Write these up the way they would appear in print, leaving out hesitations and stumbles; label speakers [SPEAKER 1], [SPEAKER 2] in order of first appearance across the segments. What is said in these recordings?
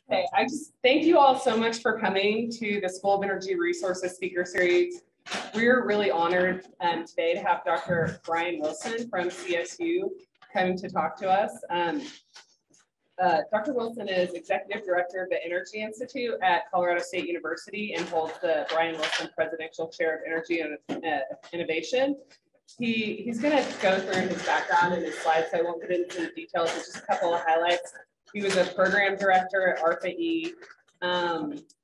[SPEAKER 1] Okay, I just thank you all so much for coming to the School of Energy Resources Speaker Series. We're really honored today to have Dr. Bryan Willson from CSU come to talk to us. Dr. Willson is Executive Director of the Energy Institute at Colorado State University and holds the Bryan Willson Presidential Chair of Energy and Innovation. He's going to go through his background and his slides, so I won't get into the details, but just a couple of highlights. He was a program director at ARPA-E.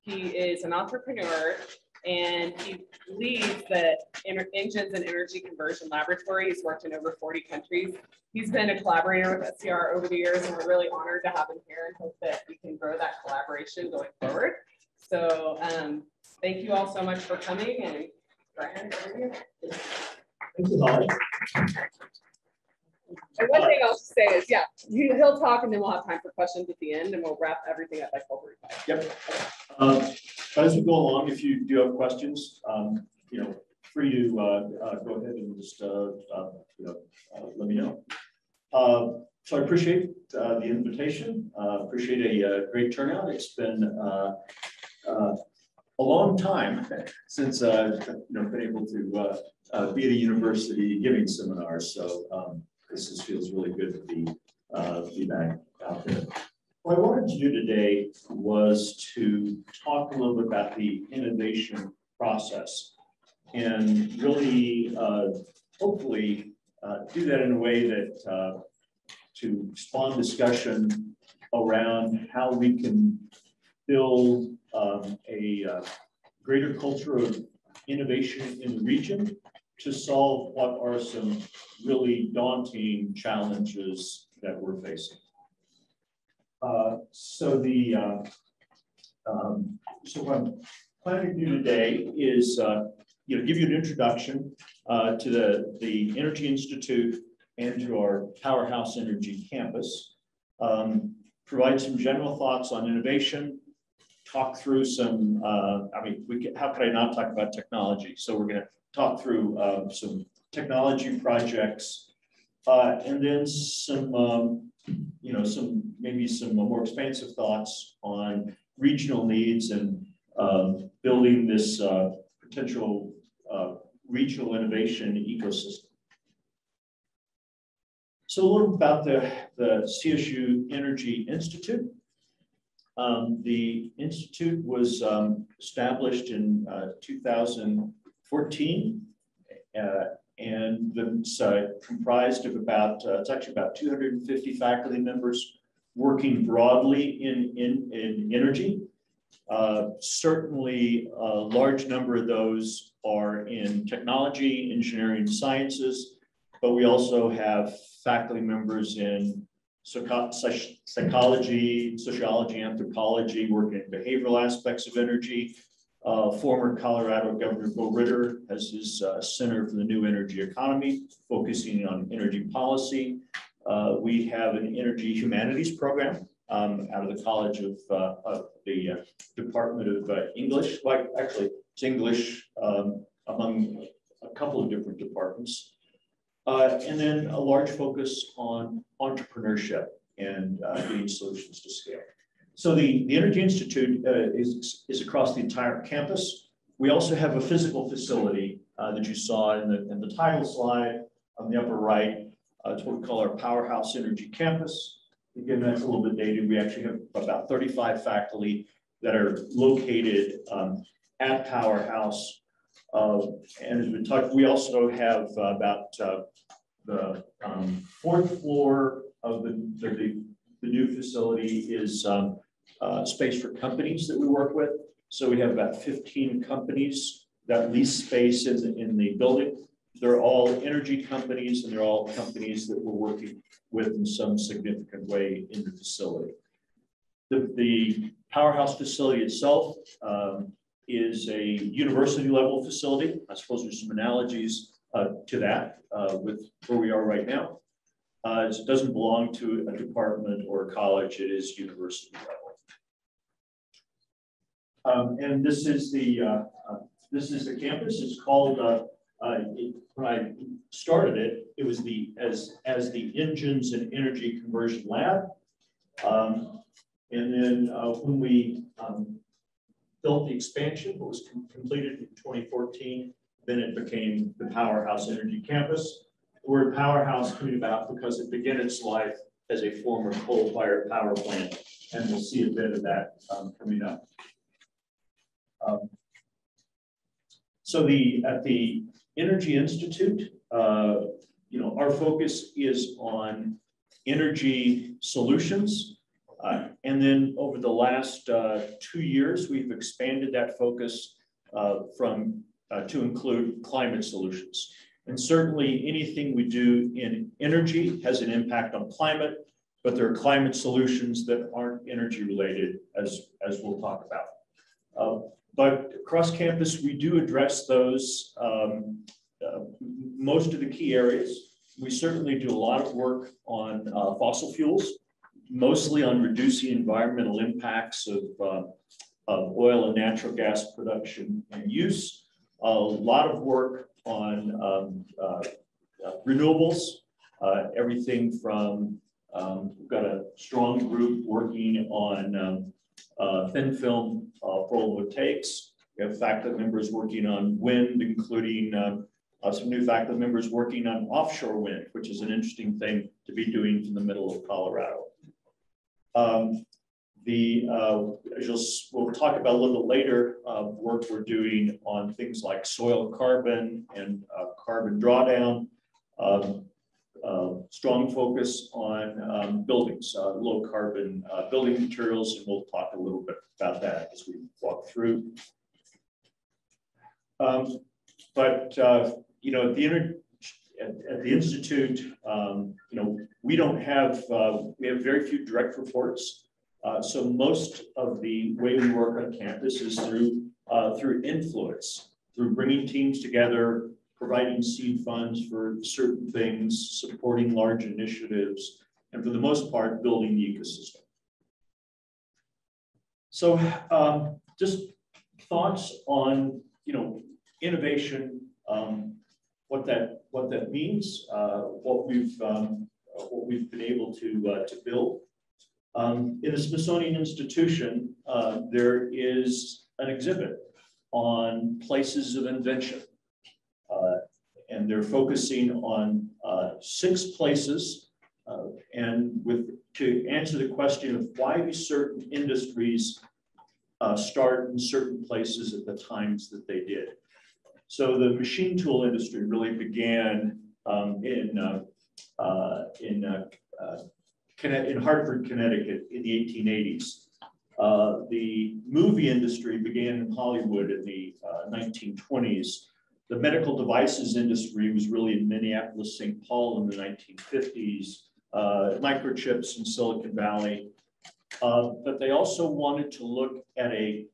[SPEAKER 1] He is an entrepreneur, and he leads the Engines and Energy Conversion Laboratory. He's worked in over 40 countries. He's been a collaborator with SCR over the years, and we're really honored to have him here and hope that we can grow that collaboration going forward. So thank you all so much for coming. And Bryan, over to you.
[SPEAKER 2] Thank you, Holly.
[SPEAKER 1] And one thing I'll just say is, yeah, he'll talk and then we'll have time for questions at the end and we'll wrap everything up by 12:45.
[SPEAKER 2] Yep. But as we go along, if you do have questions, free to go ahead and just let me know. So I appreciate the invitation. Appreciate a great turnout. It's been a long time since I've been able to be at a university giving seminars. So this feels really good to be back out there. What I wanted to do today was to talk a little bit about the innovation process and really, hopefully, do that in a way that to spawn discussion around how we can build a greater culture of innovation in the region to solve what are some really daunting challenges that we're facing. So what I'm planning to do today is give you an introduction to the Energy Institute and to our Powerhouse Energy campus, provide some general thoughts on innovation, talk through some, how could I not talk about technology? So we're going to talk through some technology projects, and then some, maybe some more expansive thoughts on regional needs and building this potential regional innovation ecosystem. So a little about the CSU Energy Institute. The Institute was established in 2014, and it's comprised of it's actually about 250 faculty members working broadly in energy. Certainly a large number of those are in technology, engineering, sciences, but we also have faculty members in psychology, sociology, anthropology, working in behavioral aspects of energy. Former Colorado Governor Bo Ritter has his Center for the New Energy Economy, focusing on energy policy. We have an energy humanities program out of the College of the Department of English. Well, actually, it's English among a couple of different departments. And then a large focus on entrepreneurship and getting solutions to scale. So the Energy Institute is across the entire campus. We also have a physical facility that you saw in the title slide on the upper right. It's what we call our Powerhouse Energy Campus. Again, that's a little bit dated. We actually have about 35 faculty that are located at Powerhouse. And as we talked, we also have about the fourth floor of the new facility is space for companies that we work with. So we have about 15 companies that lease space in the building. They're all energy companies, and they're all companies that we're working with in some significant way in the facility. The Powerhouse facility itself is a university level facility. I suppose there's some analogies to that with where we are right now. It doesn't belong to a department or a college. It is university level. And this is the campus. It's called when I started it, it was as the Engines and Energy Conversion Lab. And then when we built the expansion, it was completed in 2014, then it became the Powerhouse Energy Campus. The word powerhouse came about because it began its life as a former coal-fired power plant, and we'll see a bit of that coming up. So at the Energy Institute, our focus is on energy solutions. And then over the last 2 years, we've expanded that focus to include climate solutions. And certainly anything we do in energy has an impact on climate, but there are climate solutions that aren't energy related, as we'll talk about. But across campus, we do address those, most of the key areas. We certainly do a lot of work on fossil fuels, mostly on reducing environmental impacts of oil and natural gas production and use. A lot of work on renewables, everything from, we've got a strong group working on thin film photovoltaics. We have faculty members working on wind, including some new faculty members working on offshore wind, which is an interesting thing to be doing in the middle of Colorado. We'll talk about a little bit later, work we're doing on things like soil carbon and carbon drawdown. Strong focus on buildings, low carbon building materials, and we'll talk a little bit about that as we walk through. At the Institute, we don't have, we have very few direct reports. So most of the way we work on campus is through influence, through bringing teams together, providing seed funds for certain things, supporting large initiatives, and for the most part, building the ecosystem. So just thoughts on, innovation, what that means, what we've been able to build. In the Smithsonian Institution, there is an exhibit on places of invention. And they're focusing on 6 places to answer the question of why do certain industries start in certain places at the times that they did. So the machine tool industry really began in Hartford, Connecticut in the 1880s. The movie industry began in Hollywood in the 1920s. The medical devices industry was really in Minneapolis, St. Paul in the 1950s, microchips in Silicon Valley. But they also wanted to look at a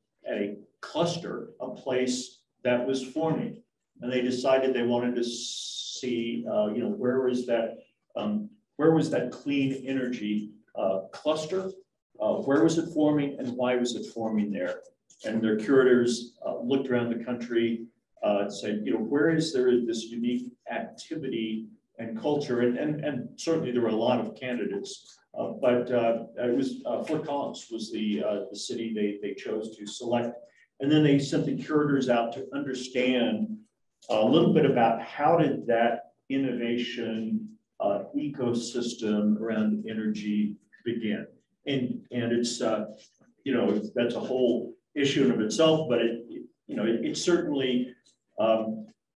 [SPEAKER 2] cluster, a place that was forming. And they decided they wanted to see, where was that clean energy cluster? Where was it forming and why was it forming there? And their curators looked around the country, said, where is there this unique activity and culture? And certainly there were a lot of candidates, but it was Fort Collins was the city they chose to select. And then they sent the curators out to understand a little bit about how did that innovation ecosystem around energy begin. And it's, that's a whole issue in of itself, but it certainly,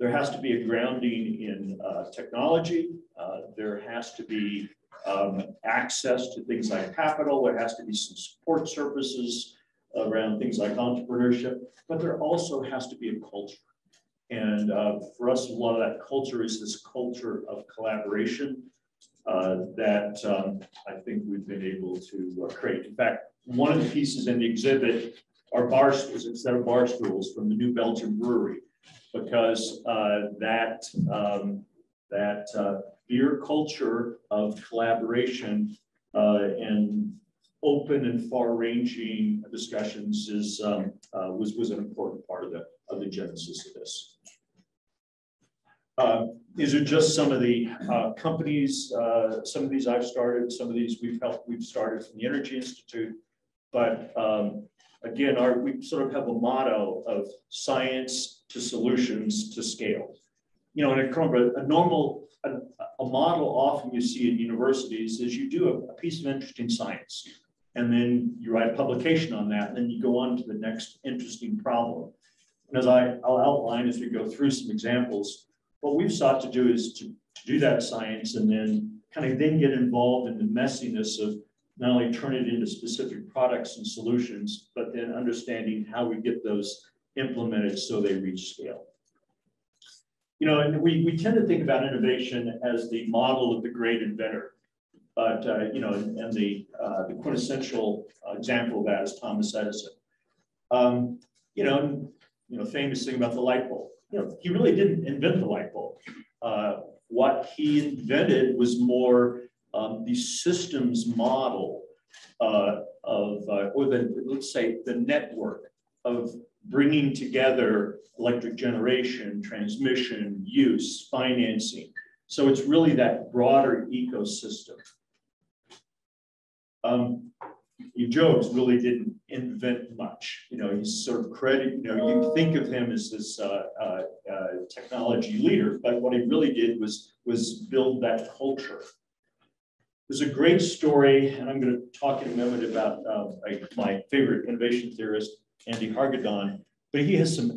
[SPEAKER 2] there has to be a grounding in technology. There has to be access to things like capital. There has to be some support services around things like entrepreneurship, but there also has to be a culture. And for us, a lot of that culture is this culture of collaboration that I think we've been able to create. In fact, one of the pieces in the exhibit are bar stools, instead of bar stools, from the New Belgium Brewery, because that beer culture of collaboration and open and far-ranging discussions was an important part of the genesis of this. These are just some of the companies. Some of these I've started. Some of these we've started from the Energy Institute. but again, we sort of have a motto of science to solutions to scale. You know, and a model often you see at universities is you do a piece of interesting science, and then you write a publication on that, and then you go on to the next interesting problem. And as I'll outline as we go through some examples, what we've sought to do is to do that science and then kind of then get involved in the messiness of not only turn it into specific products and solutions, but then understanding how we get those implemented so they reach scale. You know, and we tend to think about innovation as the model of the great inventor, but you know, and the quintessential example of that is Thomas Edison. You know, famous thing about the light bulb. You know, he really didn't invent the light bulb. What he invented was more the systems model or let's say the network of bringing together electric generation, transmission, use, financing. So it's really that broader ecosystem. Jobs really didn't invent much. You know, he's sort of you know, you think of him as this technology leader, but what he really did was build that culture. There's a great story, and I'm going to talk in a moment about my favorite innovation theorist, Andy Hargadon, but he has some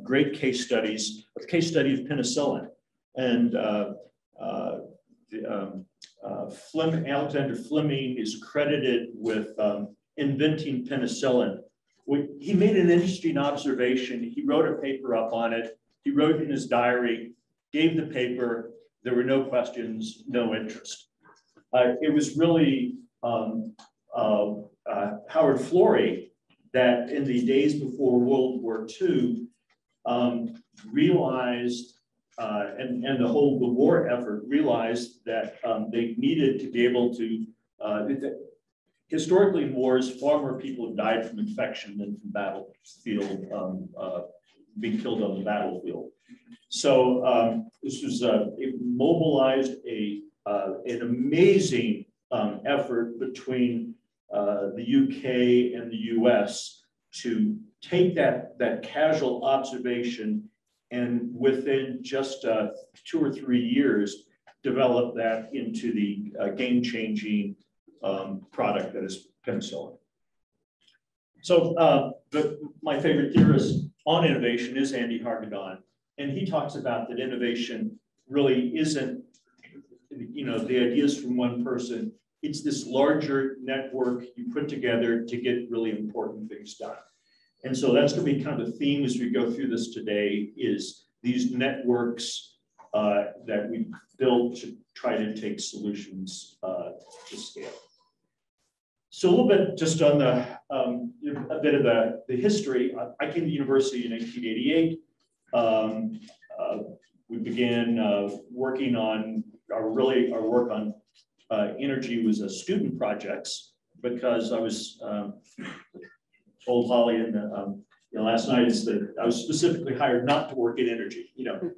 [SPEAKER 2] great case studies. A case study of penicillin, and Alexander Fleming is credited with inventing penicillin. He made an interesting observation. He wrote a paper up on it. He wrote in his diary, gave the paper. There were no questions, no interest. It was really Howard Florey that in the days before World War II realized, and the war effort realized that they needed to be able to, historically in wars, far more people have died from infection than from battlefield, being killed on the battlefield. So this was, it mobilized an amazing effort between the UK and the US to take that casual observation and within just 2 or 3 years, develop that into the game-changing product that is penicillin. So my favorite theorist on innovation is Andy Hargadon, and he talks about that innovation really isn't, you know, the ideas from one person. It's this larger network you put together to get really important things done. And so that's going to be kind of the theme as we go through this today, is these networks that we build to try to take solutions to scale. So a little bit just on a bit of the history. I came to university in 1988. We began working on our work on energy was a student projects, because I was told Holly and last night is that I was specifically hired not to work in energy. You know,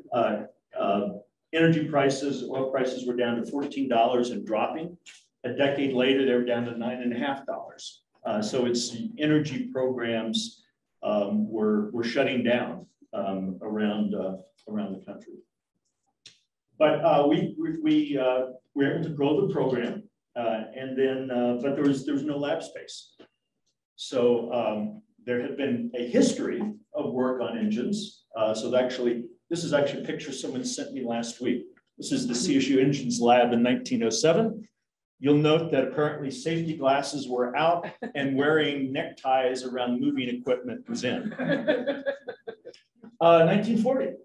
[SPEAKER 2] energy prices, oil prices were down to $14 and dropping. A decade later, they were down to $9.50. So it's energy programs were shutting down around the country. But we were able to grow the program, and then but there was no lab space. So there had been a history of work on engines. So this is actually a picture someone sent me last week. This is the CSU Engines Lab in 1907. You'll note that apparently safety glasses were out and wearing neckties around moving equipment was in. 1940,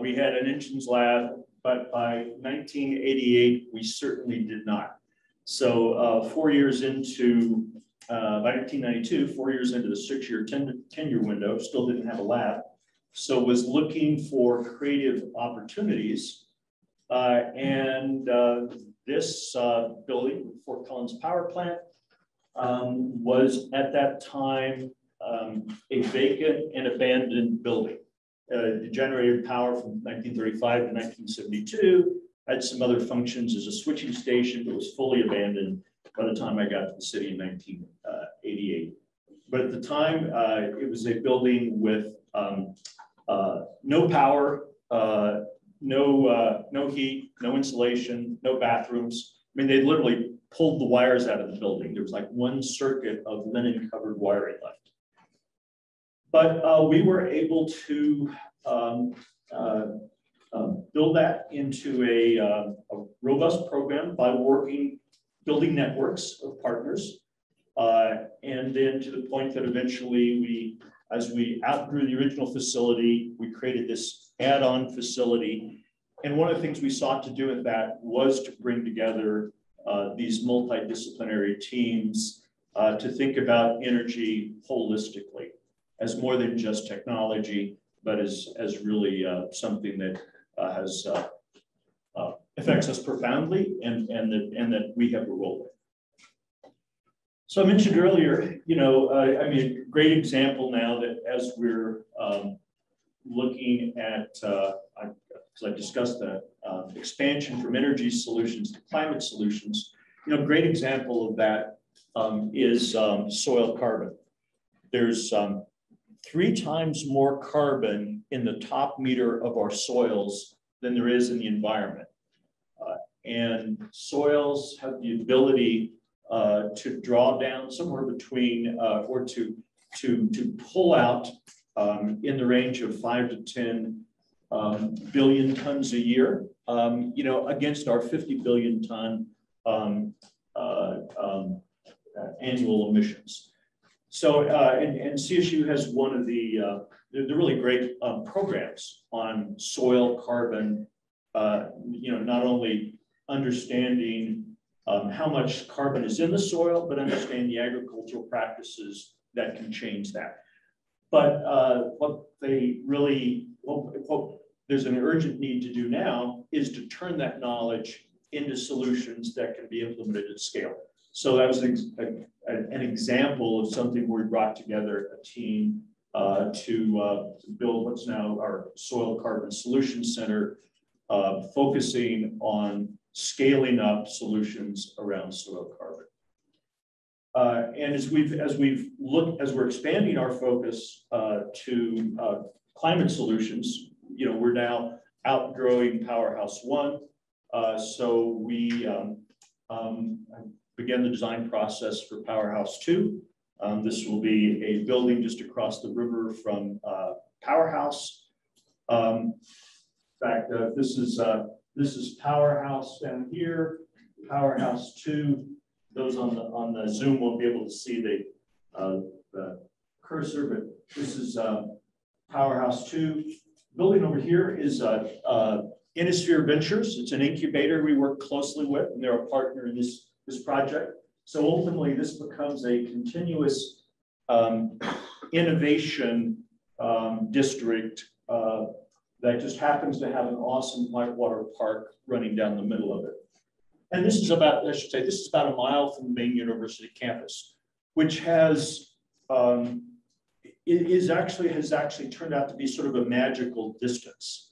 [SPEAKER 2] we had an engines lab, but by 1988, we certainly did not. So 4 years into, by 1992, 4 years into the 6-year tenure window, still didn't have a lab. So was looking for creative opportunities. This building, Fort Collins Power Plant, was at that time a vacant and abandoned building. It generated power from 1935 to 1972, had some other functions as a switching station, but was fully abandoned. by the time I got to the city in 1988. But at the time, it was a building with no power, no heat, no insulation, no bathrooms. I mean, they literally pulled the wires out of the building. There was like one circuit of linen-covered wiring left. But we were able to build that into a robust program by building networks of partners. And then to the point that eventually as we outgrew the original facility, we created this add-on facility. And one of the things we sought to do with that was to bring together these multidisciplinary teams to think about energy holistically as more than just technology, but as really something that affects us profoundly and that we have a role in. So I mentioned earlier, I mean, a great example now that as we're looking at, because I discussed the expansion from energy solutions to climate solutions, great example of that is soil carbon. There's 3 times more carbon in the top meter of our soils than there is in the environment. And soils have the ability to draw down somewhere between or to pull out in the range of 5 to 10 billion tons a year, against our 50 billion ton annual emissions. So, and CSU has one of the really great programs on soil carbon, not only understanding how much carbon is in the soil, but understand the agricultural practices that can change that. But what there's an urgent need to do now is to turn that knowledge into solutions that can be implemented at scale. So that was an example of something where we brought together a team to build what's now our Soil Carbon Solutions Center, focusing on scaling up solutions around soil carbon. And as we're expanding our focus to climate solutions, we're now outgrowing Powerhouse I. So we began the design process for Powerhouse II. This will be a building just across the river from Powerhouse. In fact, this is Powerhouse down here, Powerhouse II. Those on the Zoom won't be able to see the cursor, but this is Powerhouse II. Building over here is Innosphere Ventures. It's an incubator we work closely with, and they're a partner in this project. So ultimately, this becomes a continuous innovation district that just happens to have an awesome whitewater park running down the middle of it. And this is about, I should say, this is about a mile from the main university campus, which has has actually turned out to be sort of a magical distance.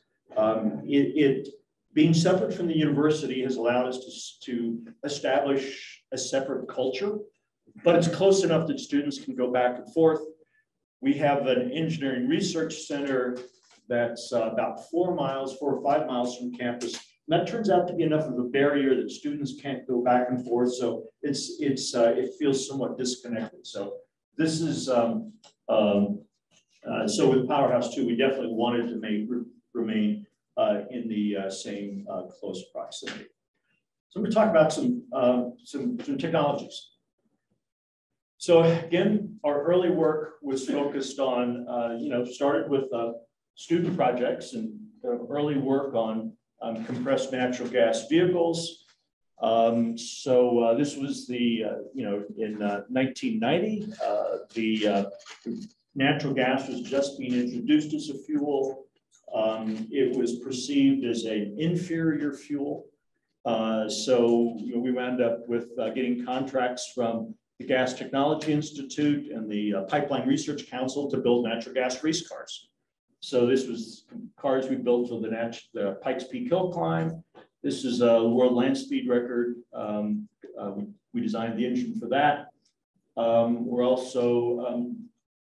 [SPEAKER 2] Being separate from the university has allowed us to establish a separate culture, but it's close enough that students can go back and forth. We have an engineering research center that's about 4 or 5 miles from campus. And that turns out to be enough of a barrier that students can't go back and forth. So it feels somewhat disconnected. So this is, so with Powerhouse II, we definitely wanted to remain in the same close proximity. So I'm going to talk about some technologies. So again, our early work was focused on, started with student projects and early work on compressed natural gas vehicles. So this was the, in 1990, the natural gas was just being introduced as a fuel. It was perceived as an inferior fuel. So we wound up with getting contracts from the Gas Technology Institute and the Pipeline Research Council to build natural gas race cars. So this was cars we built for the Pikes Peak Hill Climb. This is a world land speed record we designed the engine for that. We're also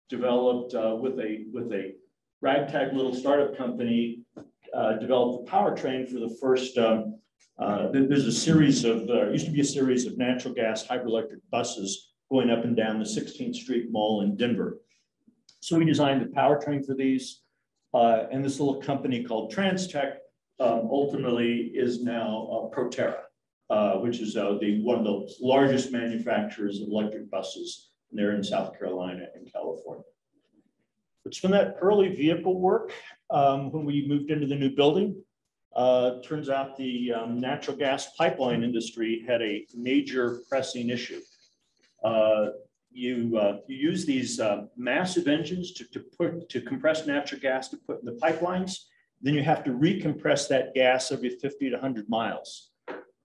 [SPEAKER 2] developed with a ragtag little startup company, developed the powertrain for the first, there's a series of, used to be a series of natural gas hydroelectric buses going up and down the 16th Street Mall in Denver. So we designed the powertrain for these, and this little company called TransTech ultimately is now Proterra, which is one of the largest manufacturers of electric buses. And they're in South Carolina and California. It's from that early vehicle work when we moved into the new building. Turns out the natural gas pipeline industry had a major pressing issue. You use these massive engines to compress natural gas to put in the pipelines. Then you have to recompress that gas every 50 to 100 miles.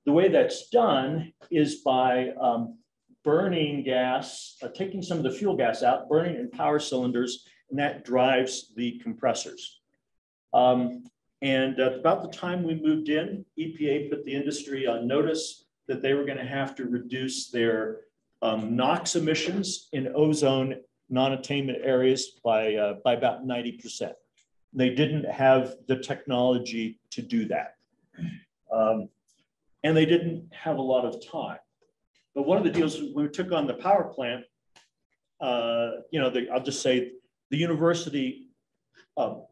[SPEAKER 2] The way that's done is by burning gas, taking some of the fuel gas out, burning in power cylinders, and that drives the compressors. And about the time we moved in, EPA put the industry on notice that they were going to have to reduce their NOx emissions in ozone non-attainment areas by about 90%. They didn't have the technology to do that. And they didn't have a lot of time. But one of the deals when we took on the power plant, I'll just say the university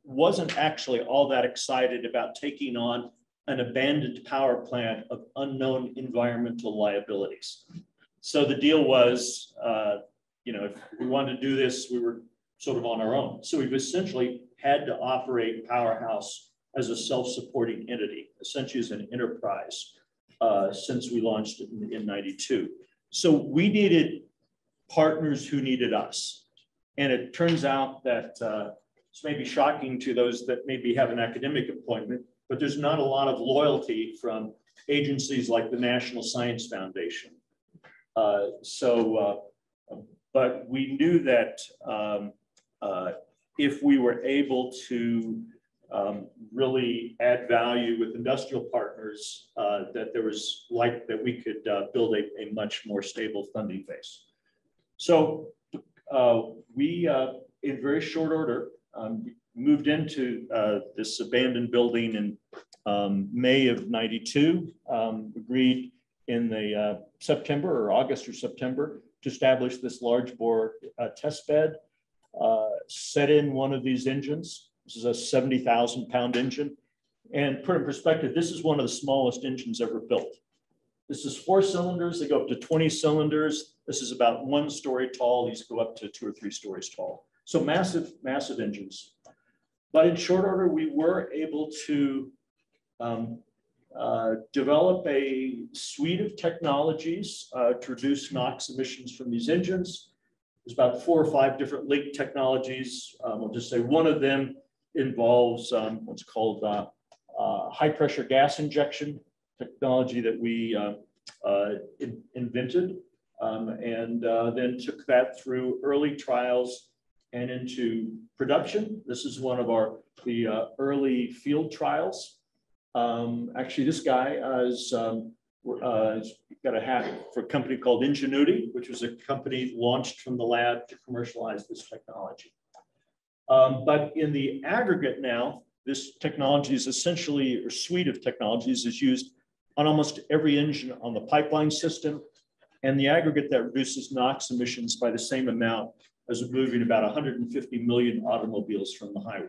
[SPEAKER 2] wasn't actually all that excited about taking on an abandoned power plant of unknown environmental liabilities. So the deal was, if we wanted to do this, we were sort of on our own. So we've essentially had to operate Powerhouse as a self-supporting entity, essentially as an enterprise, since we launched it in 92. So we needed partners who needed us. And it turns out that it's maybe shocking to those that maybe have an academic appointment, but there's not a lot of loyalty from agencies like the National Science Foundation. But we knew that if we were able to really add value with industrial partners, that there was that we could build a much more stable funding base. So we, in very short order, moved into this abandoned building in May of 92, agreed in the September or August or September to establish this large bore test bed, set in one of these engines. This is a 70,000 pound engine. And put in perspective, this is one of the smallest engines ever built. This is 4 cylinders, they go up to 20 cylinders. This is about 1 story tall. These go up to 2 or 3 stories tall. So massive, massive engines. But in short order, we were able to develop a suite of technologies to reduce NOx emissions from these engines. There's about 4 or 5 different leak technologies. I'll just say one of them involves what's called high pressure gas injection technology that we invented, and then took that through early trials and into production. This is one of the early field trials. Actually, this guy has got a hat for a company called Ingenuity, which was a company launched from the lab to commercialize this technology. But in the aggregate now, this technology is essentially, or suite of technologies is used on almost every engine on the pipeline system. And the aggregate that reduces NOx emissions by the same amount as removing about 150 million automobiles from the highway.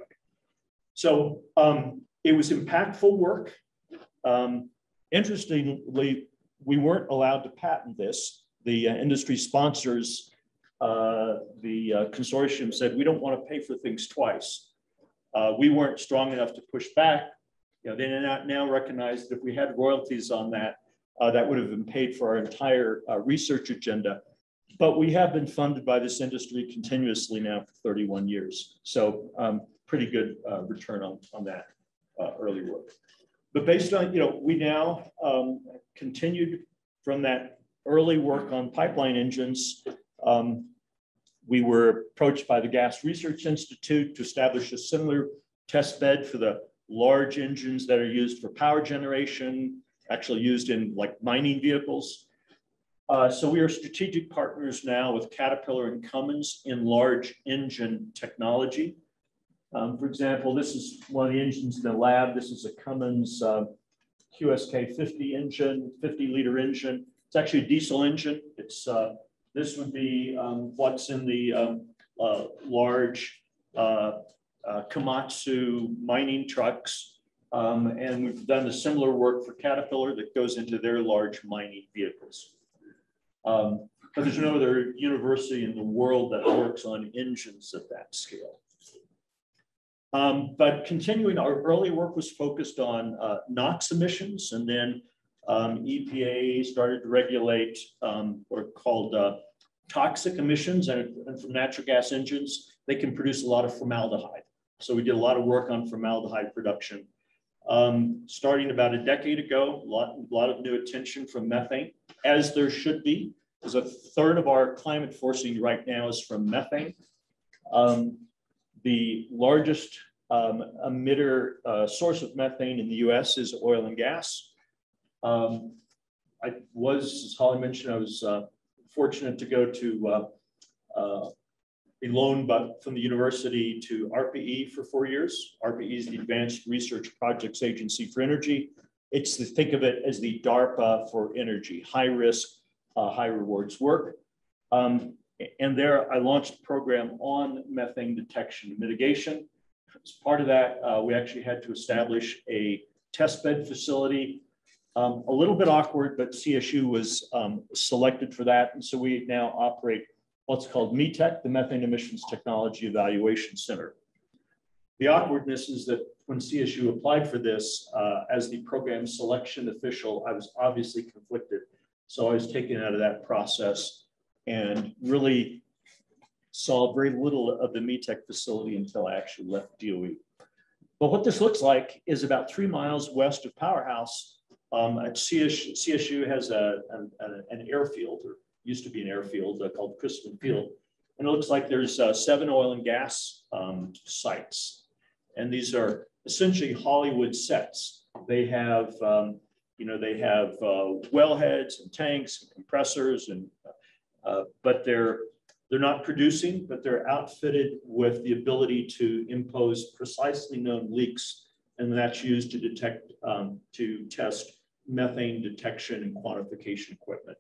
[SPEAKER 2] So it was impactful work. Interestingly, we weren't allowed to patent this. The industry sponsors, the consortium said, we don't want to pay for things twice. We weren't strong enough to push back. They now recognize that if we had royalties on that, that would have been paid for our entire research agenda. But we have been funded by this industry continuously now for 31 years. So pretty good return on that early work. But based on, we now continued from that early work on pipeline engines. We were approached by the Gas Research Institute to establish a similar test bed for the large engines that are used for power generation, actually used in like mining vehicles. So we are strategic partners now with Caterpillar and Cummins in large engine technology. For example, this is one of the engines in the lab. This is a Cummins QSK 50 engine, 50-liter engine. It's actually a diesel engine. It's this would be what's in the large Komatsu mining trucks. And we've done a similar work for Caterpillar that goes into their large mining vehicles. But there's no other university in the world that works on engines at that scale. But continuing, our early work was focused on NOx emissions, and then EPA started to regulate what are called toxic emissions, and from natural gas engines, they can produce a lot of formaldehyde. So we did a lot of work on formaldehyde production. Starting about a decade ago, a lot of new attention from methane, as there should be. There's a third of our climate forcing right now is from methane. The largest emitter source of methane in the US is oil and gas. As Holly mentioned, I was fortunate to go to a loan from the university to RPE for 4 years. RPE is the Advanced Research Projects Agency for Energy. Think of it as the DARPA for energy, high risk, high rewards work. And there I launched a program on methane detection and mitigation. As part of that, we actually had to establish a test bed facility. A little bit awkward, but CSU was selected for that. And so we now operate what's called METECH, the Methane Emissions Technology Evaluation Center. The awkwardness is that when CSU applied for this, as the program selection official, I was obviously conflicted. So I was taken out of that process and really saw very little of the METECH facility until I actually left DOE. But what this looks like is about 3 miles west of Powerhouse. At CSU has an airfield, or used to be an airfield called Crispin Field. And it looks like there's 7 oil and gas sites. And these are essentially Hollywood sets. They have, wellheads and tanks and compressors, and but they're not producing, but they're outfitted with the ability to impose precisely known leaks, and that's used to detect, to test methane detection and quantification equipment.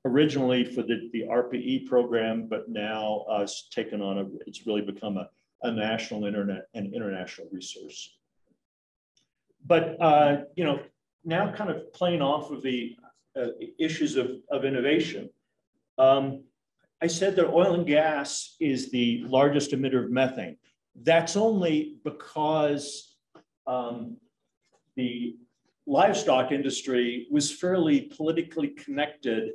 [SPEAKER 2] Originally for the RPE program, but now it's taken on it's really become a national and international resource. But now kind of playing off of the issues of innovation. I said that oil and gas is the largest emitter of methane. That's only because the livestock industry was fairly politically connected,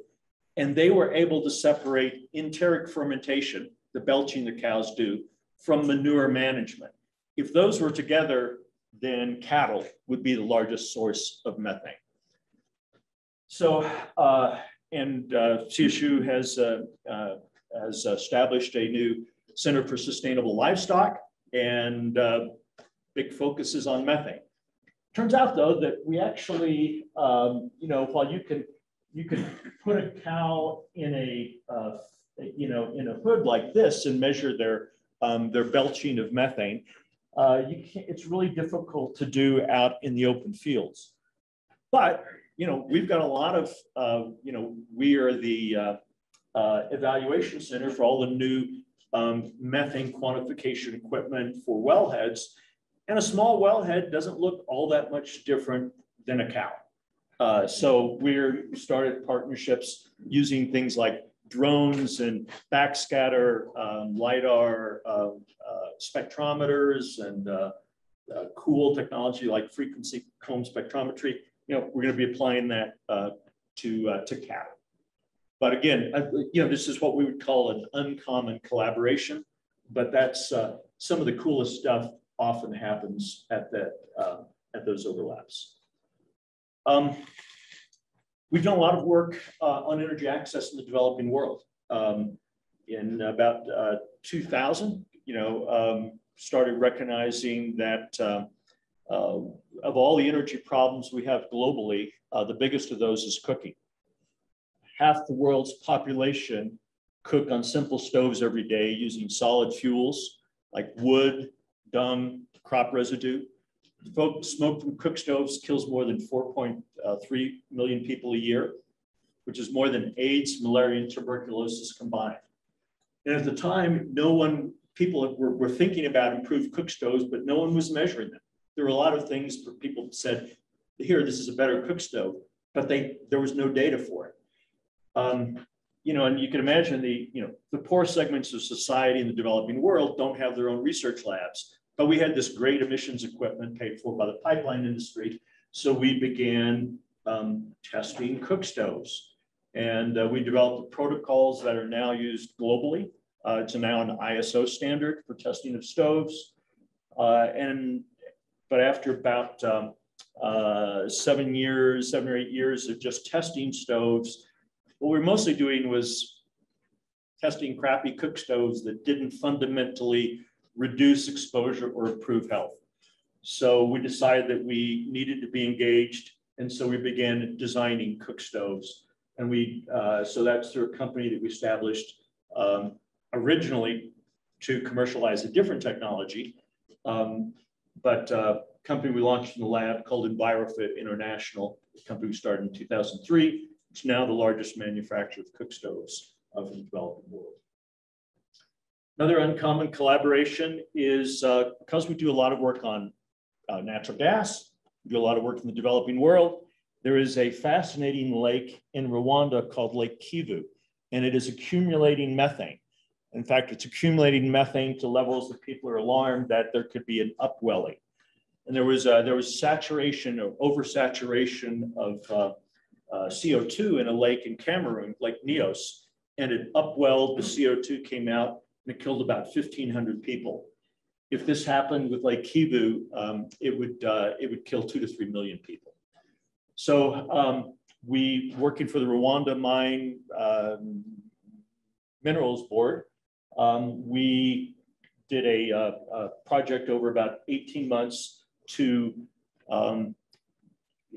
[SPEAKER 2] and they were able to separate enteric fermentation, the belching the cows do, from manure management. If those were together, then cattle would be the largest source of methane. So, CSU has established a new Center for Sustainable Livestock, and big focus is on methane. Turns out, though, that we actually, while you can put a cow in a in a hood like this and measure their belching of methane, it's really difficult to do out in the open fields. But we've got a lot of we are the evaluation center for all the new methane quantification equipment for wellheads. And a small wellhead doesn't look all that much different than a cow. So we started partnerships using things like drones and backscatter, LiDAR, spectrometers, and cool technology like frequency comb spectrometry. We're going to be applying that to cattle. But again, this is what we would call an uncommon collaboration. But that's some of the coolest stuff often happens at those overlaps. We've done a lot of work on energy access in the developing world. In about 2000, started recognizing that of all the energy problems we have globally, the biggest of those is cooking. half the world's population cook on simple stoves every day using solid fuels like wood, dung, crop residue. Smoke from cook stoves kills more than 4.3 million people a year, which is more than AIDS, malaria, and tuberculosis combined. And at the time, people were thinking about improved cook stoves, but no one was measuring them. There were a lot of things where people said, here, this is a better cook stove, but there was no data for it. You know, and you can imagine the poor segments of society in the developing world don't have their own research labs, but we had this great emissions equipment paid for by the pipeline industry. So we began testing cook stoves, and we developed protocols that are now used globally. It's now an ISO standard for testing of stoves. But after about 7 or 8 years of just testing stoves, what we were mostly doing was testing crappy cook stoves that didn't fundamentally reduce exposure or improve health. So we decided that we needed to be engaged, and so we began designing cook stoves. And so that's through a company that we established originally to commercialize a different technology. But a company we launched in the lab called EnviroFit International, a company we started in 2003. It's now the largest manufacturer of cook stoves of the developing world. Another uncommon collaboration is because we do a lot of work on natural gas, we do a lot of work in the developing world. There is a fascinating lake in Rwanda called Lake Kivu, and it is accumulating methane. In fact, it's accumulating methane to levels that people are alarmed that there could be an upwelling. And there was saturation or oversaturation of CO2 in a lake in Cameroon, Lake Neos, and it upwelled, the CO2 came out, and it killed about 1,500 people. If this happened with Lake Kivu, it would kill 2 to 3 million people. So we, working for the Rwanda Mine Minerals Board, we did a project over about 18 months to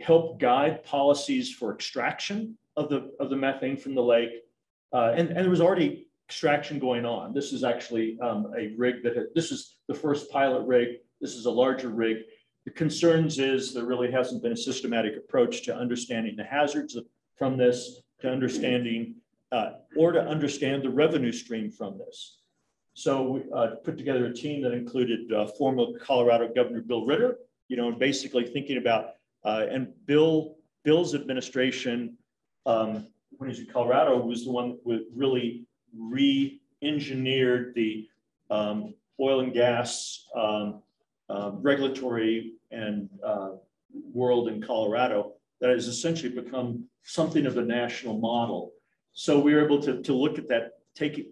[SPEAKER 2] help guide policies for extraction of the methane from the lake. And there was already extraction going on. This is actually a rig this is the first pilot rig. This is a larger rig. The concerns is there really hasn't been a systematic approach to understanding the hazards from this, to understanding or to understand the revenue stream from this. So we put together a team that included former Colorado Governor Bill Ritter, and basically thinking about, and Bill's administration, when he was in Colorado, was the one who really re-engineered the oil and gas regulatory and world in Colorado that has essentially become something of a national model. So we were able to look at that,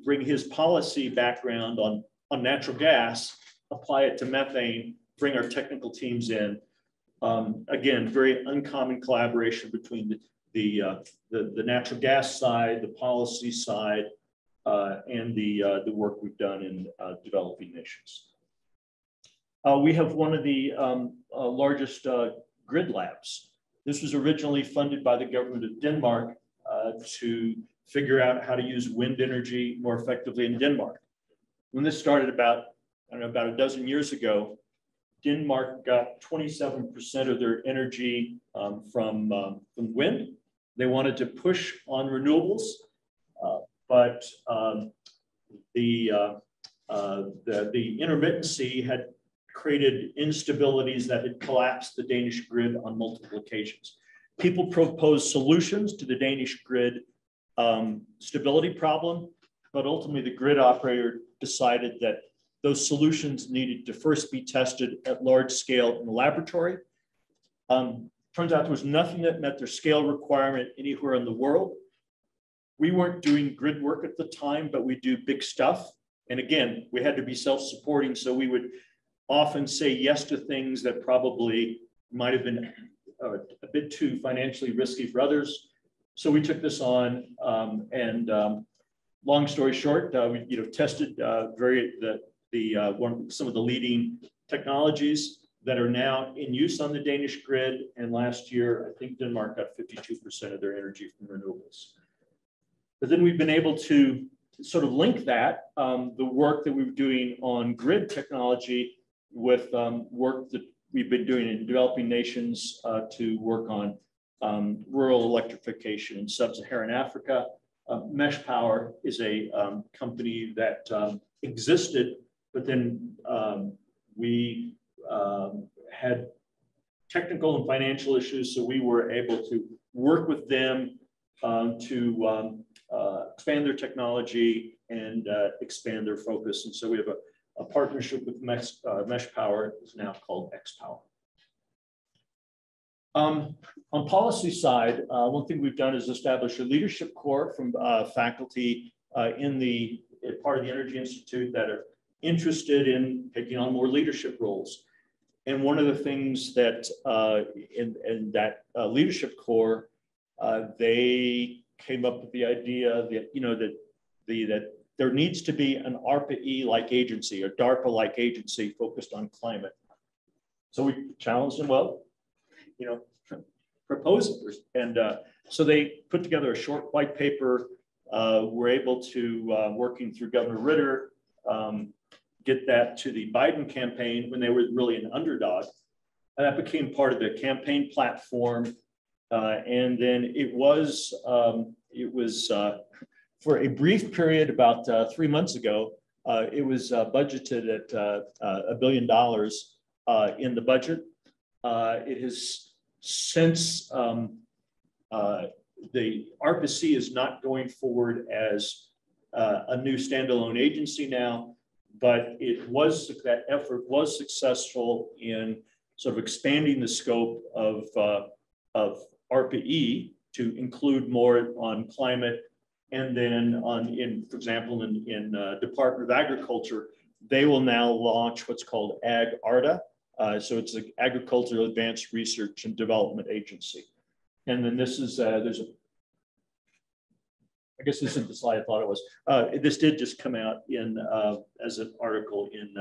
[SPEAKER 2] bring his policy background on natural gas, apply it to methane, bring our technical teams in. Again, very uncommon collaboration between the natural gas side, the policy side, and the work we've done in developing nations. We have one of the largest grid labs. This was originally funded by the government of Denmark to figure out how to use wind energy more effectively in Denmark. When this started about a dozen years ago, Denmark got 27% of their energy from wind. They wanted to push on renewables, but the intermittency had created instabilities that had collapsed the Danish grid on multiple occasions. People proposed solutions to the Danish grid stability problem, but ultimately the grid operator decided that those solutions needed to first be tested at large scale in the laboratory. Turns out there was nothing that met their scale requirement anywhere in the world. We weren't doing grid work at the time, but we do big stuff. And again, we had to be self-supporting, so we would often say yes to things that probably might have been a bit too financially risky for others. So we took this on, and long story short, we tested some of the leading technologies that are now in use on the Danish grid. And last year, I think Denmark got 52% of their energy from renewables. But then we've been able to sort of link that, the work that we were doing on grid technology with work that we've been doing in developing nations to work on rural electrification in sub-Saharan Africa. Mesh Power is a company that existed, but then we had technical and financial issues, so we were able to work with them to expand their technology and expand their focus. And so we have a partnership with Mesh Power, is now called X-Power. On policy side, one thing we've done is establish a leadership corps from faculty in the part of the Energy Institute that are interested in taking on more leadership roles. And one of the things that in that leadership corps, they came up with the idea that, you know, that there needs to be an ARPA-E-like agency or DARPA-like agency focused on climate. So we challenged them, well, you know, propose it. And so they put together a short white paper. We're able to, working through Governor Ritter, get that to the Biden campaign when they were really an underdog. And that became part of the campaign platform. And then it was for a brief period about 3 months ago, it was budgeted at $1 billion in the budget. It has since the ARPA-C is not going forward as a new standalone agency now, but it was, that effort was successful in sort of expanding the scope of ARPA-E to include more on climate. And then for example, in Department of Agriculture, they will now launch what's called Ag-ARDA. So it's the Agricultural Advanced Research and Development Agency. And then this is, there's a, I guess this isn't the slide I thought it was. This did just come out in as an article in,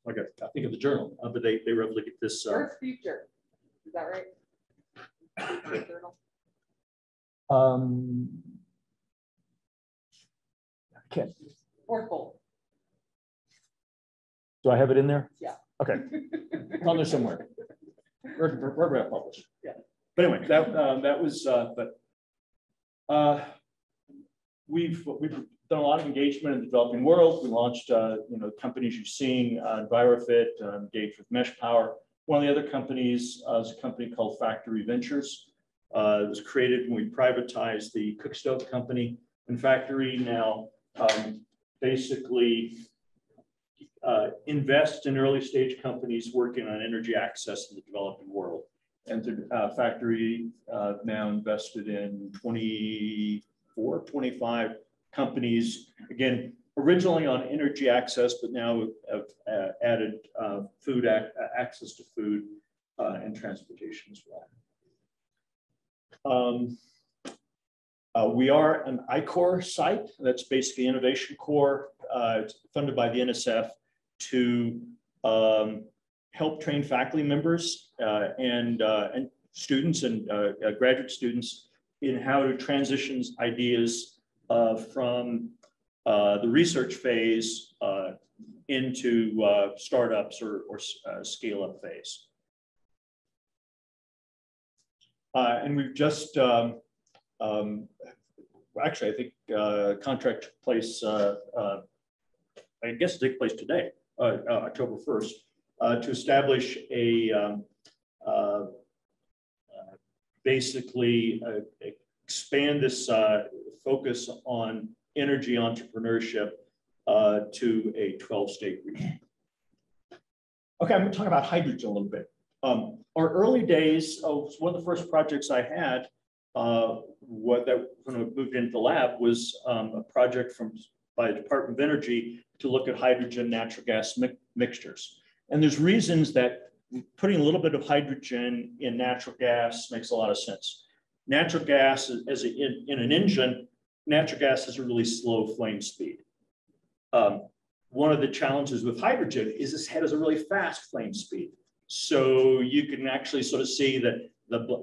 [SPEAKER 2] like I think of the journal, but they were able to get this.
[SPEAKER 1] Earth Future, is that right? Future journal.
[SPEAKER 2] I can't.
[SPEAKER 1] Fourth bullet.
[SPEAKER 2] Do I have it in there?
[SPEAKER 1] Yeah.
[SPEAKER 2] Okay. It's on there somewhere. Where I published.
[SPEAKER 1] Yeah.
[SPEAKER 2] But anyway, that was. We've done a lot of engagement in the developing world. We launched, you know, companies you're seeing, EnviroFit, engaged with Mesh Power. One of the other companies is a company called Factory Ventures. It was created when we privatized the cook stove company. And Factory now basically invest in early stage companies working on energy access in the developing world. And the Factory now invested in 25 companies, again, originally on energy access, but now have added food access to food and transportation as well. We are an I-Corps site. That's basically Innovation Corps. It's funded by the NSF to help train faculty members and students and graduate students in how to transition ideas from the research phase into startups or scale-up phase. And we've just, actually, I think contract took place, I guess it took place today, October 1st, to establish a basically expand this focus on energy entrepreneurship to a 12-state region. Okay, I'm going to talk about hydrogen a little bit. Our early days, one of the first projects I had, when I moved into the lab, was a project by the Department of Energy to look at hydrogen natural gas mixtures. And there's reasons that putting a little bit of hydrogen in natural gas makes a lot of sense. Natural gas, in an engine, natural gas has a really slow flame speed. One of the challenges with hydrogen is this has a really fast flame speed. So you can actually sort of see that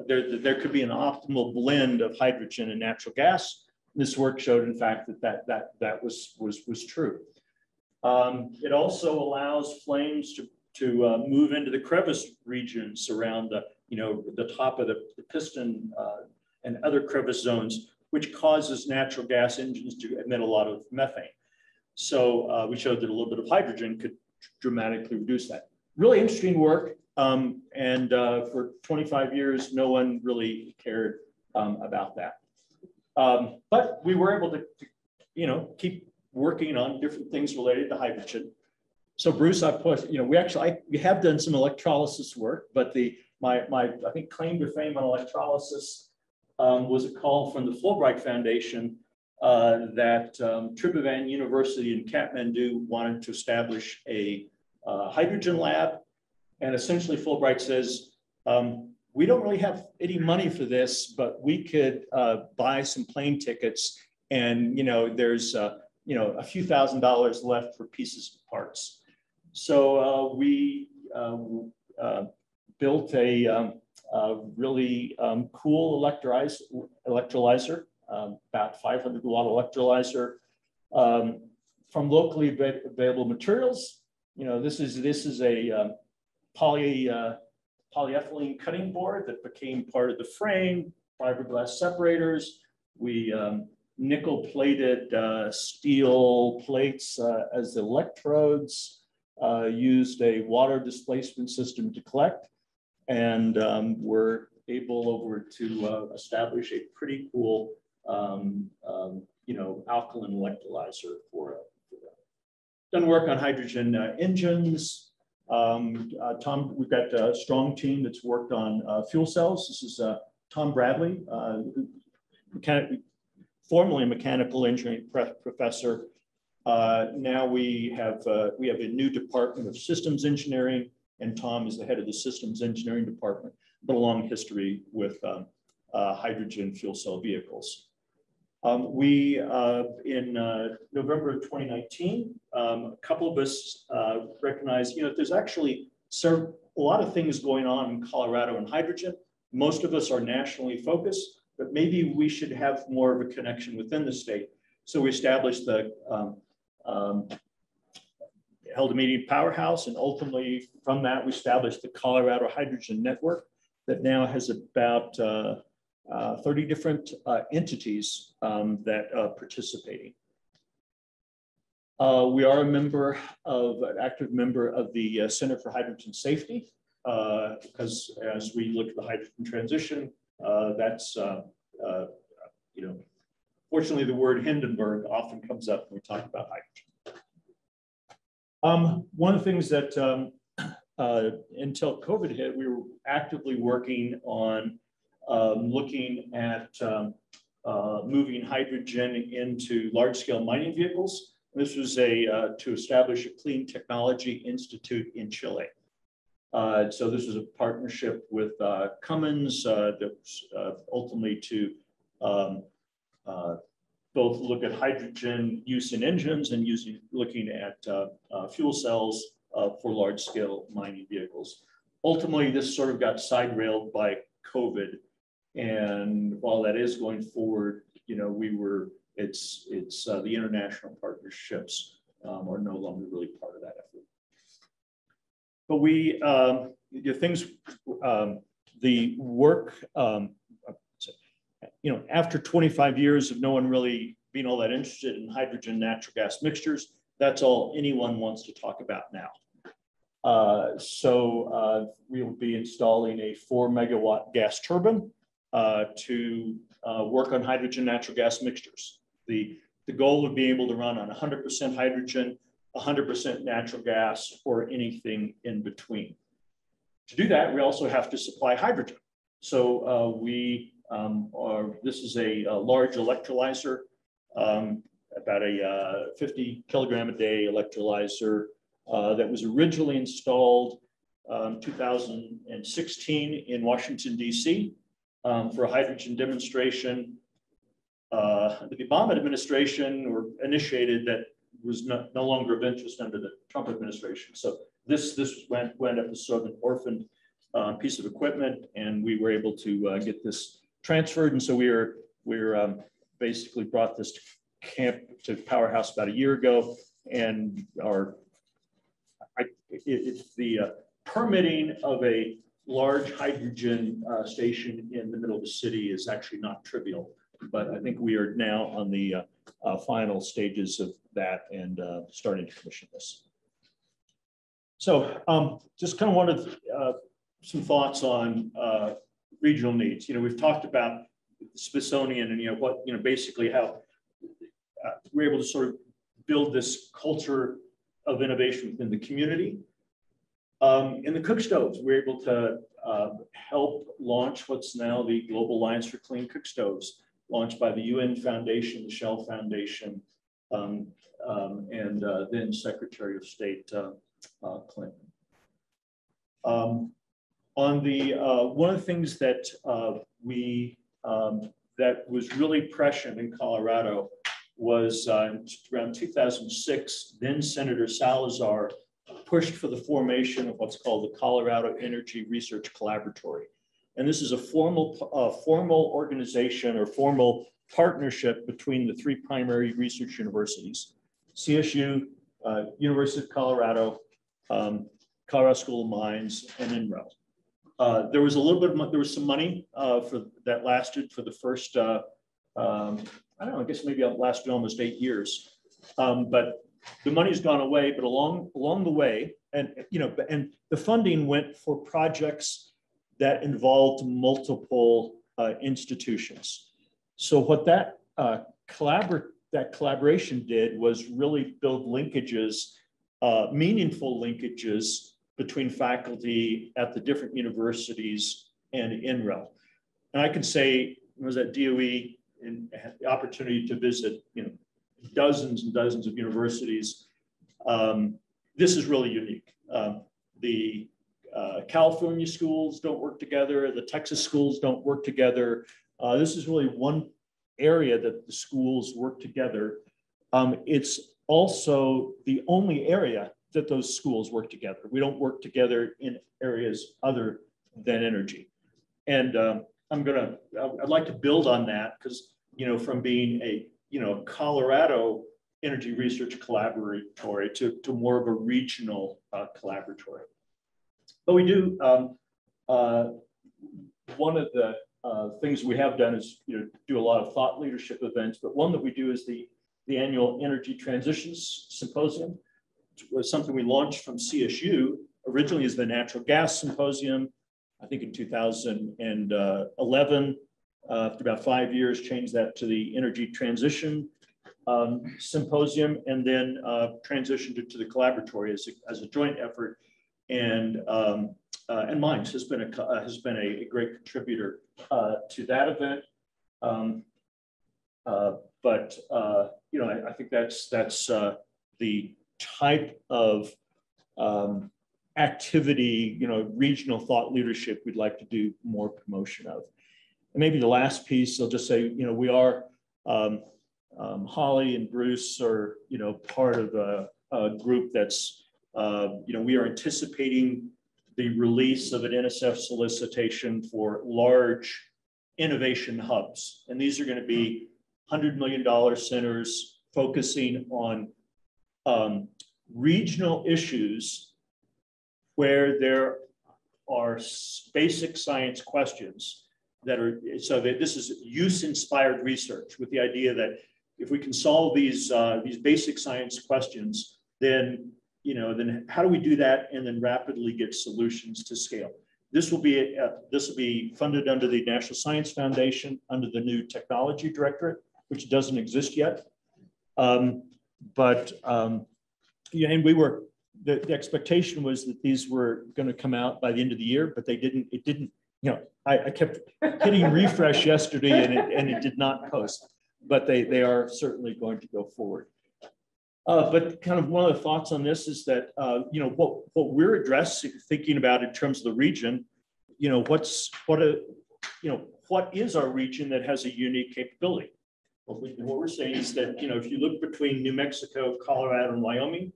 [SPEAKER 2] there could be an optimal blend of hydrogen and natural gas. This work showed, in fact, that was true. It also allows flames to move into the crevice regions around the top of the piston and other crevice zones, which causes natural gas engines to emit a lot of methane. So we showed that a little bit of hydrogen could dramatically reduce that. Really interesting work. And for 25 years, no one really cared about that. But we were able to keep working on different things related to hydrogen. So Bruce, I we have done some electrolysis work, but my I think claim to fame on electrolysis was a call from the Fulbright Foundation that Tribhuvan University in Kathmandu wanted to establish a hydrogen lab. And essentially Fulbright says, we don't really have any money for this, but we could buy some plane tickets, and there's a few $1,000s left for pieces and parts. So we built a really cool electrolyzer, about 500 watt electrolyzer from locally available materials. This is a polyethylene cutting board that became part of the frame, fiberglass separators. We nickel plated steel plates as electrodes, used a water displacement system to collect, and were able to establish a pretty cool alkaline electrolyzer for that. Done work on hydrogen engines. Tom, we've got a strong team that's worked on fuel cells. This is Tom Bradley, formerly a mechanical engineering professor. Now we have a new department of systems engineering, and Tom is the head of the systems engineering department, but a long history with hydrogen fuel cell vehicles. In November of 2019, a couple of us recognized, there's actually a lot of things going on in Colorado in hydrogen. Most of us are nationally focused, but maybe we should have more of a connection within the state. So we established held a meeting at Powerhouse, and ultimately from that, we established the Colorado Hydrogen Network that now has about 30 different entities that are participating. We are an active member of the Center for Hydrogen Safety, because as we look at the hydrogen transition, that's, fortunately the word Hindenburg often comes up when we talk about hydrogen. One of the things that until COVID hit, we were actively working on looking at moving hydrogen into large-scale mining vehicles. This was to establish a Clean Technology Institute in Chile. So this was a partnership with Cummins that was ultimately to both look at hydrogen use in engines and looking at fuel cells for large-scale mining vehicles. Ultimately, this sort of got side-railed by COVID. And while that is going forward, it's the international partnerships are no longer really part of that effort. But the work, after 25 years of no one really being all that interested in hydrogen natural gas mixtures, that's all anyone wants to talk about now. So we will be installing a 4 megawatt gas turbine to work on hydrogen natural gas mixtures. The goal would be able to run on 100% hydrogen, 100% natural gas, or anything in between. To do that, we also have to supply hydrogen. So this is a large electrolyzer, about a 50 kilogram a day electrolyzer that was originally installed 2016 in Washington, D.C. For a hydrogen demonstration. The Obama administration initiated that was no longer of interest under the Trump administration. So this went up as sort of an orphaned piece of equipment, and we were able to get this transferred. And so we're basically brought this to Powerhouse about a year ago, and the permitting of a large hydrogen station in the middle of the city is actually not trivial. But I think we are now on the final stages of that and starting to commission this. So just kind of wanted some thoughts on regional needs. We've talked about the Smithsonian and basically how we're able to sort of build this culture of innovation within the community. In the cook stoves, we're able to help launch what's now the Global Alliance for Clean Cook Stoves, launched by the UN Foundation, the Shell Foundation, and then Secretary of State Clinton. On the one of the things that that was really prescient in Colorado was around 2006. Then Senator Salazar pushed for the formation of what's called the Colorado Energy Research Collaboratory. And this is a formal organization or formal partnership between the three primary research universities: CSU, University of Colorado, Colorado School of Mines, and NREL. There was a little bit of, there was some money that lasted for the first, I don't know, I guess maybe it lasted almost 8 years. But the money's gone away, but along the way, and the funding went for projects that involved multiple institutions. So what that collaboration did was really build linkages, meaningful linkages between faculty at the different universities and NREL. And I can say, I was at DOE and had the opportunity to visit, dozens and dozens of universities. This is really unique. The California schools don't work together. The Texas schools don't work together. This is really one area that the schools work together. It's also the only area that those schools work together. We don't work together in areas other than energy. And I'd like to build on that because, from being a, Colorado Energy Research Collaboratory to more of a regional collaboratory. But we do, one of the things we have done is, do a lot of thought leadership events, but one that we do is the annual Energy Transitions Symposium. It was something we launched from CSU, originally as the Natural Gas Symposium, I think in 2011. After about 5 years, changed that to the Energy Transition Symposium, and then transitioned it to the collaboratory as a joint effort. And Mines has been a great contributor to that event. I think that's the type of activity, regional thought leadership we'd like to do more promotion of. And maybe the last piece, I'll just say, we are, Holly and Bruce are, part of a group that's, we are anticipating the release of an NSF solicitation for large innovation hubs. And these are going to be $100 million centers focusing on regional issues where there are basic science questions that are, so that this is use-inspired research with the idea that if we can solve these basic science questions, then how do we do that and then rapidly get solutions to scale? This will be funded under the National Science Foundation under the new Technology Directorate, which doesn't exist yet. And we were, the expectation was that these were going to come out by the end of the year, but it didn't. I kept hitting refresh yesterday and it did not post, but they are certainly going to go forward. But kind of one of the thoughts on this is that, what we're thinking about in terms of the region, what is our region that has a unique capability? What we're saying is that, if you look between New Mexico, Colorado, and Wyoming,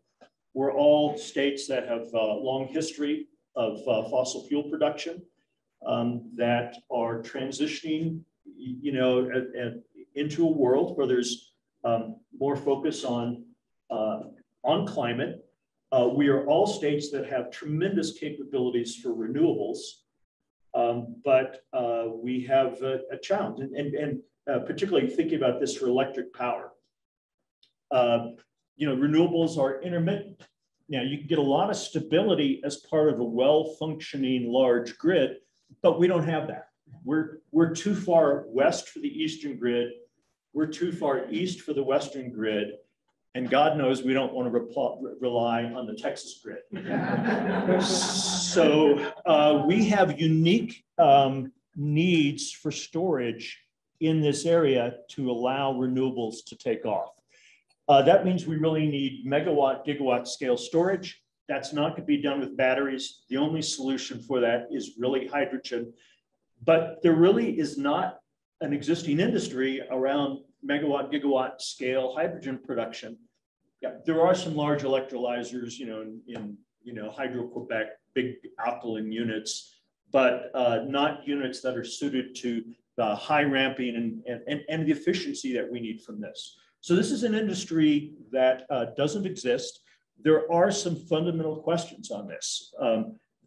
[SPEAKER 2] we're all states that have long history fossil fuel production that are transitioning, into a world where there's more focus on climate. We are all states that have tremendous capabilities for renewables, but we have a challenge, and particularly thinking about this for electric power. Renewables are intermittent. Now, you can get a lot of stability as part of a well-functioning large grid, but we don't have that. We're too far west for the eastern grid. We're too far east for the western grid. And God knows we don't want to rely on the Texas grid. So we have unique needs for storage in this area to allow renewables to take off. That means we really need megawatt, gigawatt scale storage. That's not going to be done with batteries. The only solution for that is really hydrogen. But there really is not an existing industry around megawatt, gigawatt scale hydrogen production. Yeah, there are some large electrolyzers, in Hydro-Quebec, big alkaline units, but not units that are suited to the high ramping and the efficiency that we need from this. So this is an industry that doesn't exist. There are some fundamental questions on this.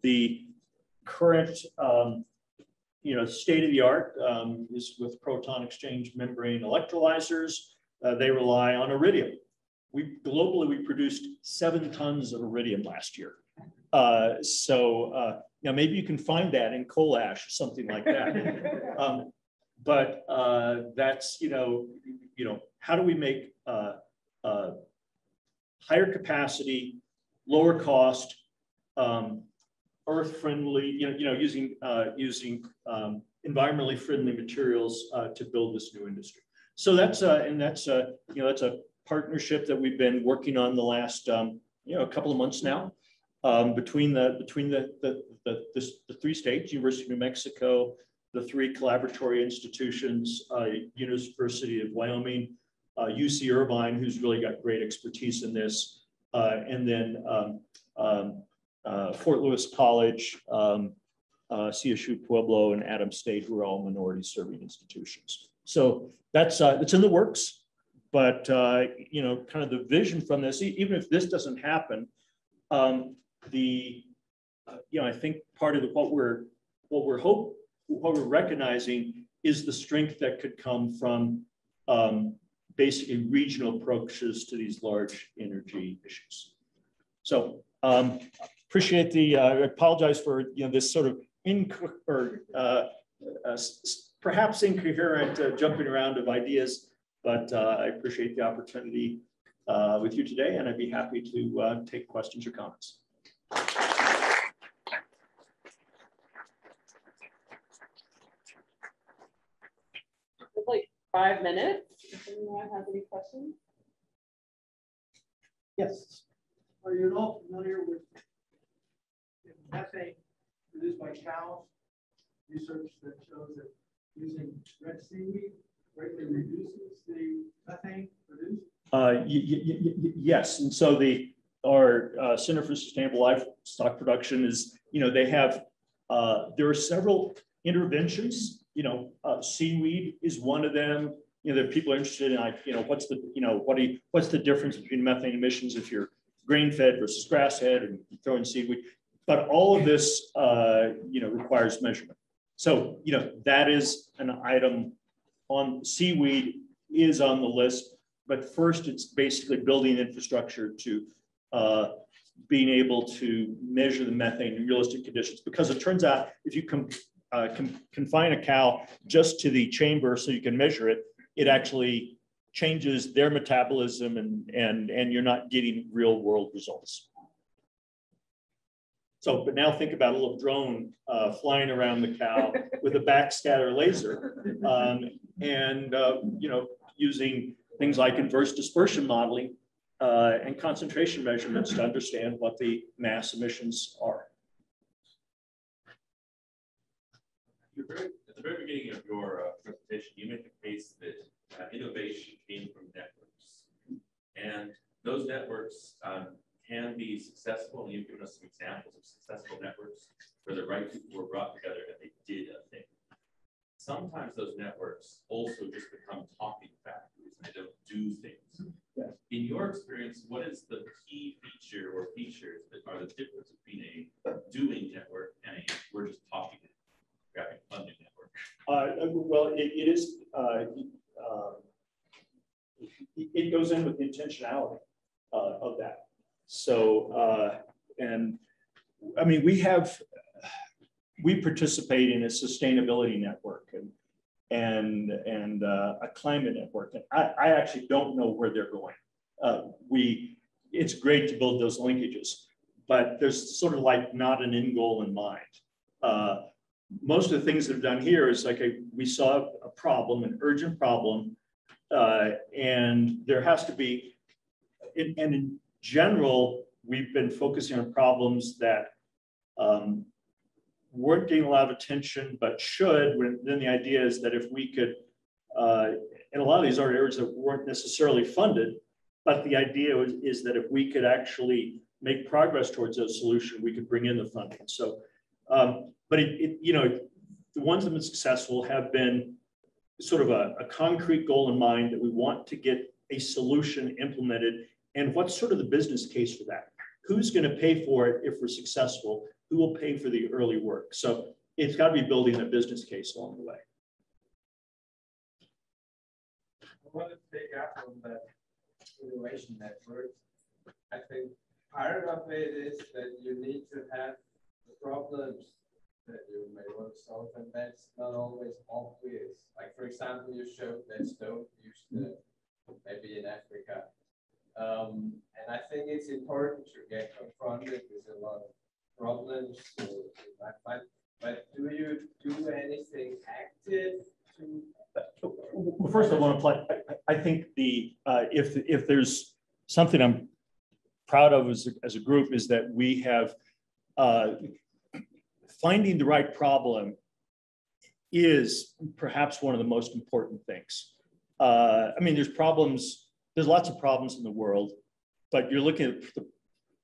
[SPEAKER 2] The current state of the art is with proton exchange membrane electrolyzers. They rely on iridium. Globally, we produced 7 tons of iridium last year. Now maybe you can find that in coal ash or something like that. But that's, how do we make higher capacity, lower cost, earth-friendly, using environmentally friendly materials to build this new industry. So that's that's a partnership that we've been working on the last a couple of months now between the 3 states, University of New Mexico, the 3 collaboratory institutions, University of Wyoming, UC Irvine, who's really got great expertise in this, and then Fort Lewis College, CSU Pueblo, and Adams State, who are all minority serving institutions. So that's it's in the works, but kind of the vision from this, even if this doesn't happen, I think part of what we're recognizing is the strength that could come from basically regional approaches to these large energy issues. So appreciate I apologize for this sort of perhaps incoherent jumping around of ideas, but I appreciate the opportunity with you today, and I'd be happy to take questions or comments.
[SPEAKER 1] Like 5 minutes. If anyone has any questions?
[SPEAKER 3] Yes. Are you at all familiar with methane produced by cows? Research that shows that using red seaweed greatly reduces the methane produced?
[SPEAKER 2] Yes, and so our Center for Sustainable Livestock Production is, they have, there are several interventions. Seaweed is one of them. That people are interested in, what's the difference between methane emissions if you're grain-fed versus grass-fed and throwing seaweed. But all of this, requires measurement. So, that is an item on seaweed is on the list. But first, it's basically building infrastructure to being able to measure the methane in realistic conditions. Because it turns out if you confine a cow just to the chamber so you can measure it, it actually changes their metabolism and you're not getting real world results. So, but now think about a little drone flying around the cow with a backscatter laser using things like inverse dispersion modeling and concentration measurements to understand what the mass emissions are.
[SPEAKER 4] At the very beginning of your presentation, you made the case that innovation came from networks, and those networks can be successful. And you've given us some examples of successful networks the right people were brought together and they did a thing. Sometimes those networks also just become talking factories and they don't do things.
[SPEAKER 2] Yeah.
[SPEAKER 4] In your experience, what is the key feature or features that are the difference between a doing network and a we're just talking grabbing funding network?
[SPEAKER 2] Well, it is. It goes in with the intentionality of that. So, and I mean, we participate in a sustainability network and a climate network. And I actually don't know where they're going. It's great to build those linkages, but there's sort of like not an end goal in mind. Most of the things that are done here is like we saw a problem, an urgent problem, and there has to be, and in general, we've been focusing on problems that weren't getting a lot of attention, but should. Then the idea is that if we could, and a lot of these are areas that weren't necessarily funded, but the idea is that if we could actually make progress towards a solution, we could bring in the funding. So, but you know, the ones that have been successful have been sort of a concrete goal in mind that we want to get a solution implemented. And what's sort of the business case for that? Who's going to pay for it if we're successful? Who will pay for the early work? So it's got to be building a business case along the way.
[SPEAKER 3] I want to take up on that innovation network. I think part of it is that you need to have the problems that you may want to solve, and that's not always obvious. Like, for example, you showed that stove used maybe in Africa. And I think it's important to get confronted with a lot of problems. But do you do anything active to?
[SPEAKER 2] Well, first, I want to play. I think if there's something I'm proud of as a group is that we have finding the right problem is perhaps one of the most important things. I mean, there's lots of problems in the world, but you're looking at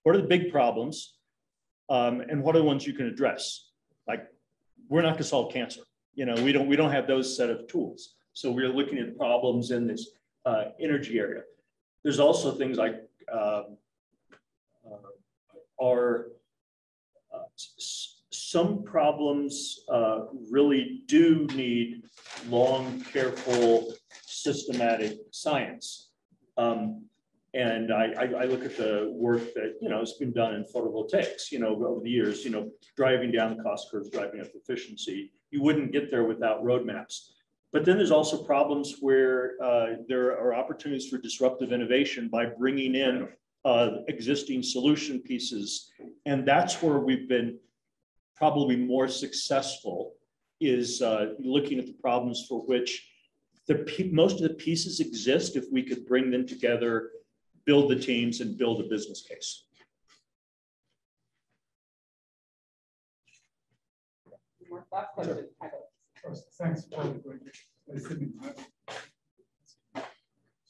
[SPEAKER 2] what are the big problems and what are the ones you can address? Like, we're not going to solve cancer. You know, we don't have those set of tools. So we're looking at problems in this energy area. There's also things like some problems really do need long, careful, systematic science. And I look at the work that, you know, has been done in photovoltaics, you know, over the years, you know, driving down the cost curves, driving up efficiency. You wouldn't get there without roadmaps. But then there's also problems where there are opportunities for disruptive innovation by bringing in existing solution pieces. And that's where we've been probably more successful, is looking at the problems for which most of the pieces exist if we could bring them together, build the teams, and build a business case.
[SPEAKER 1] Last question.
[SPEAKER 5] Thanks for the great seminar.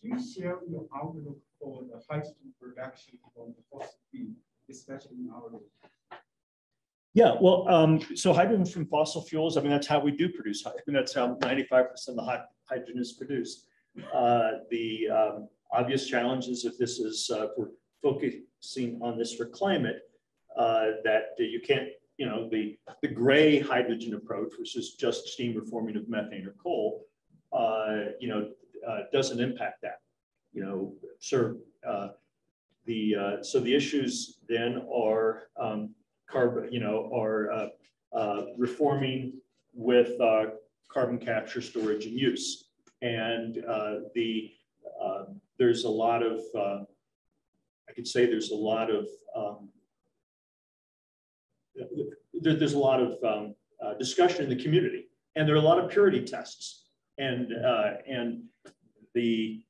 [SPEAKER 5] Do you share your outlook for the hydrogen production from the fossil fuel, especially in our region?
[SPEAKER 2] Yeah, well, so hydrogen from fossil fuels, I mean, that's how we do produce hydrogen. I mean, that's how 95% of the hydrogen is produced. The obvious challenge is if this is, we're focusing on this for climate, that you can't, you know, the gray hydrogen approach, which is just steam reforming of methane or coal, you know, doesn't impact that, you know. So the issues then are carbon, you know, are reforming with carbon capture, storage, and use. And there's a lot of, I could say there's a lot of, there's a lot of discussion in the community, and there are a lot of purity tests. And the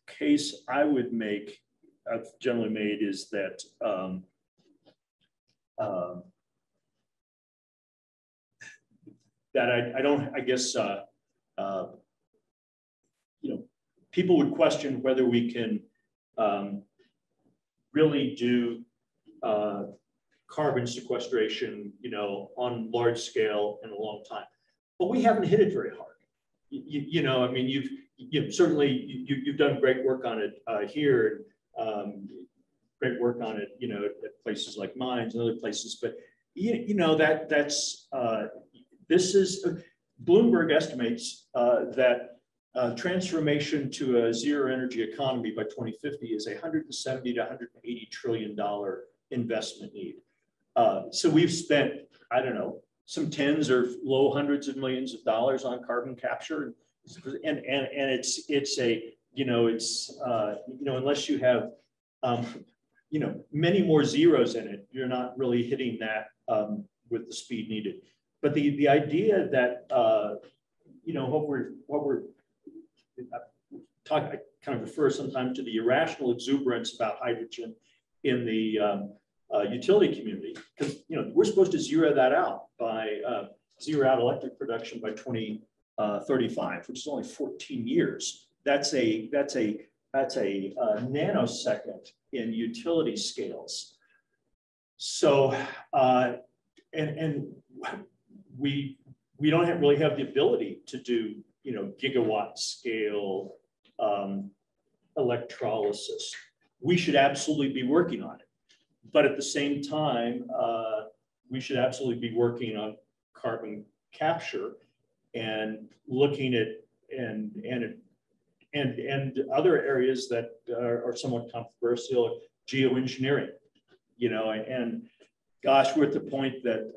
[SPEAKER 2] case I would make, I've generally made, is that I guess, you know, people would question whether we can really do carbon sequestration, you know, on large scale in a long time. But we haven't hit it very hard. You know, I mean, you've certainly you've done great work on it here, great work on it, you know, at places like mines and other places. But you know that's this is Bloomberg estimates that transformation to a zero energy economy by 2050 is $170 to $180 trillion investment need. So we've spent, I don't know, some tens or low hundreds of millions of dollars on carbon capture, and it's a, you know, it's you know, unless you have you know, many more zeros in it, you're not really hitting that with the speed needed. But the idea that you know, what we're talking, I kind of refer sometimes to the irrational exuberance about hydrogen in the utility community, because you know, we're supposed to zero that out by zero out electric production by 2035, which is only 14 years. That's a nanosecond in utility scales. So and we don't really have the ability to do, you know, gigawatt scale electrolysis. We should absolutely be working on it, but at the same time, we should absolutely be working on carbon capture and looking at and other areas that are somewhat controversial, geoengineering, you know, and gosh, we're at the point that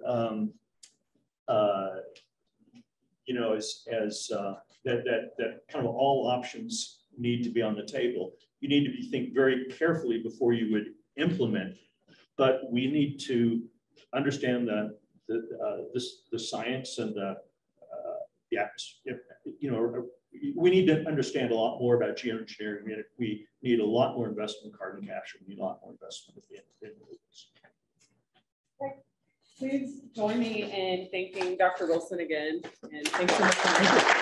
[SPEAKER 2] you know, that kind of all options need to be on the table. You need to think very carefully before you would implement, but we need to understand the science and the atmosphere. You know, we need to understand a lot more about geoengineering. We need a lot more investment in carbon capture. We need a lot more investment in renewables.
[SPEAKER 1] Please join me in thanking Dr. Willson again, and thanks so much for